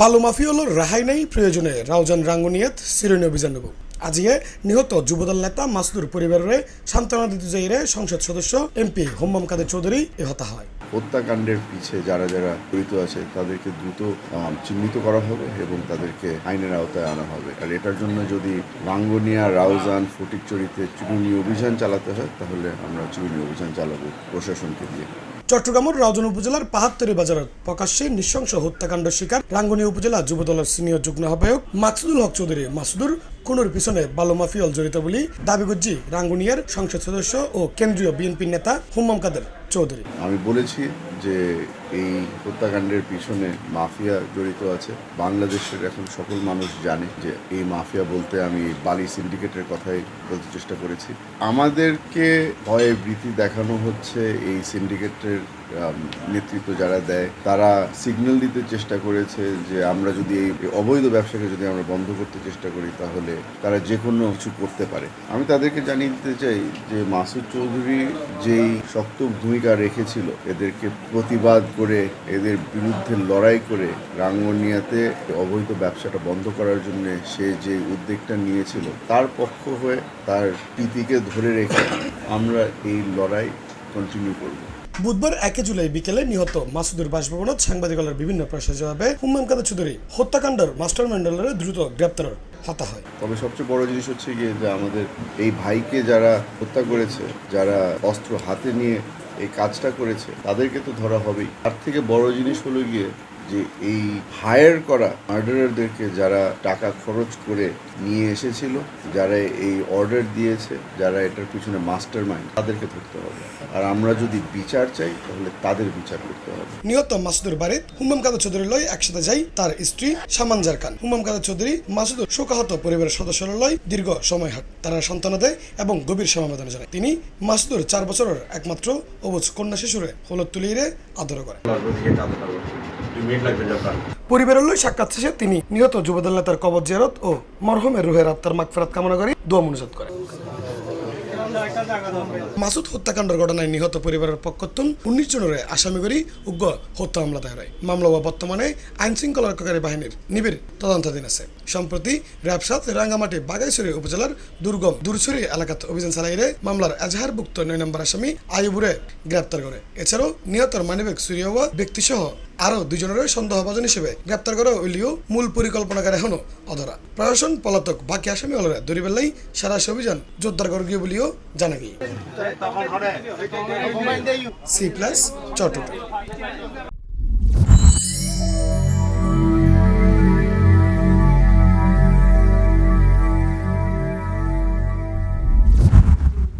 বালু মাফিয়ার রেহাই নেই প্রয়োজনে রাউজান রাঙ্গুনিয়াত চিরুনি অভিযান নেব আজিয়ে নিহত যুবদল নেতা মাসুদুর পরিবারের সান্ত্বনা দিতে যাইরে সংসদ সদস্য এমপি হোম্মম কাদের চৌধুরী হতা হয়। হত্যাকাণ্ডের পিছে যারা যারা জড়িত আছে তাদেরকে দ্রুত চিহ্নিত করা হবে এবং তাদেরকে আইনের আওতায় আনা হবে। আর এটার জন্য যদি রাঙ্গুনিয়া, রাউজান, ফটিকছড়িতে চিরুনি অভিযান চালাতে হয় তাহলে আমরা চিরুনি অভিযান চালাবো প্রশাসনকে দিয়ে। চট্টগ্রামের রাউজান উপজেলার পাহাত্তরি বাজারত প্রকাশ্যে নৃশংস হত্যাকাণ্ড শিকার রাঙ্গুনিয়া উপজেলা যুবদলের সিনিয়র যুগ্ম আহ্বায়ক মাকসুদুল হক চৌধুরী মাসুদুর খুনের পিছনে বালু মাফিয়াল জড়িত বলে দাবি করছি রাঙ্গুনিয়ার সংসদ সদস্য ও কেন্দ্রীয় বিএনপি নেতা হোম্মম কাদের চৌধুরী। আমি বলেছি যে এই হত্যাকাণ্ডের পিছনে মাফিয়া জড়িত আছে। বাংলাদেশের এখন সকল মানুষ জানে যে এই মাফিয়া বলতে আমি বালি সিন্ডিকেটের কথাই বলতে চেষ্টা করেছি। আমাদেরকে ভয়ে ভীতি দেখানো হচ্ছে। এই সিন্ডিকেটের নেতৃত্ব যারা দেয় তারা সিগন্যাল দিতে চেষ্টা করেছে যে আমরা যদি এই অবৈধ ব্যবসাকে যদি আমরা বন্ধ করতে চেষ্টা করি তাহলে তারা যে কোনো কিছু করতে পারে। আমি তাদেরকে জানিয়ে দিতে চাই যে মাসুদ চৌধুরী যেই শক্ত ভূমিকা রেখেছিল এদেরকে প্রতিবাদ করে এদের বিরুদ্ধে লড়াই করে রাঙ্গুনিয়াতে অবৈধ ব্যবসাটা বন্ধ করার জন্য সে যে উদ্যোগটা নিয়েছিল তার পক্ষ হয়ে তার প্রীতিকে ধরে রেখে আমরা এই লড়াই কন্টিনিউ করব। বুধবার 1 জুলাই বিকেলে নিহত মাসুদুর বাসভবনত সাংবাদিকদের বিভিন্ন প্রশ্নের জবাবে হোম্মম কাদের চৌধুরী হত্যাকাণ্ডের মাস্টারমাইন্ডের দ্রুত গ্রেপ্তার হতা হয়। তবে সবচেয়ে বড় জিনিস হচ্ছে গিয়ে যে আমাদের এই ভাইকে যারা হত্যা করেছে, যারা অস্ত্র হাতে নিয়ে এই কাজটা করেছে তাদেরকে তো ধরা হবেই। তার থেকে বড় জিনিস হলো গিয়ে যে এই হায়ার করা মার্ডারারদেরকে যারা টাকা খরচ করে নিয়ে এসেছিল, যারা এই অর্ডার দিয়েছে, যারা এটার পিছনে মাস্টার মাইন্ড তাদেরকে ধরতে হবে। আর আমরা যদি বিচার চাই তাহলে তাদের বিচার করতে হবে। নিহত মাসুদুর বাড়িত হোম্মম কাদের চৌধুরী লয় একসাথে যাই তার স্ত্রী সামানজার খান। হোম্মম কাদের চৌধুরী মাসুদুর শোকাহত পরিবারের সদস্যরা লয় দীর্ঘ সময় হাট তারা সান্ত্বনা দেয় এবং গভীর সমবেদনা জানায়। তিনি মাসুদুর 4 বছরের একমাত্র অবুঝ কন্যা শিশুরে হলুদ তুলিয়ে আদর করে। পরিবারের লই সাক্ষাৎ শেষে তিনি নিহত যুবদল নেতার কবর জিয়ারত ও মরহুমের রুহের আত্মার মাগফিরাত কামনা করে দোয়া মনোজাত করে। মাসুদ হত্যাকাণ্ডের ঘটনায় নিহত পরিবারের পক্ষতুন 19 জনের আসামি করে উগ্র হত্যা মামলা দায়ের হয়। মামলা বর্তমানে আইন শৃঙ্খলা রক্ষাকারী বাহিনীর নিবিড় তদন্তাধীন আছে। সম্প্রতি র্যাবসাত রাঙ্গামাটি বাগাইছড়ি উপজেলার দুর্গম দূরছড়ি এলাকাত অভিযান চালাইলে মামলার এজাহারভুক্ত 9 নম্বর আসামি আইবুরে গ্রেপ্তার করে। এছাড়াও নিহতর মানিবেগ চুরি হওয়া ব্যক্তিসহ আরও 2 জনের সন্দেহভাজন হিসেবে গ্রেপ্তার করা হইলেও মূল পরিকল্পনাকারী এখনো অধরা। প্রশাসন পলাতক বাকি আসামি হলরে দরিবেল্লাই সারা অভিযান জোরদার করে গিয়ে বলেও জানা গিয়ে C+ চট্টগ্রাম।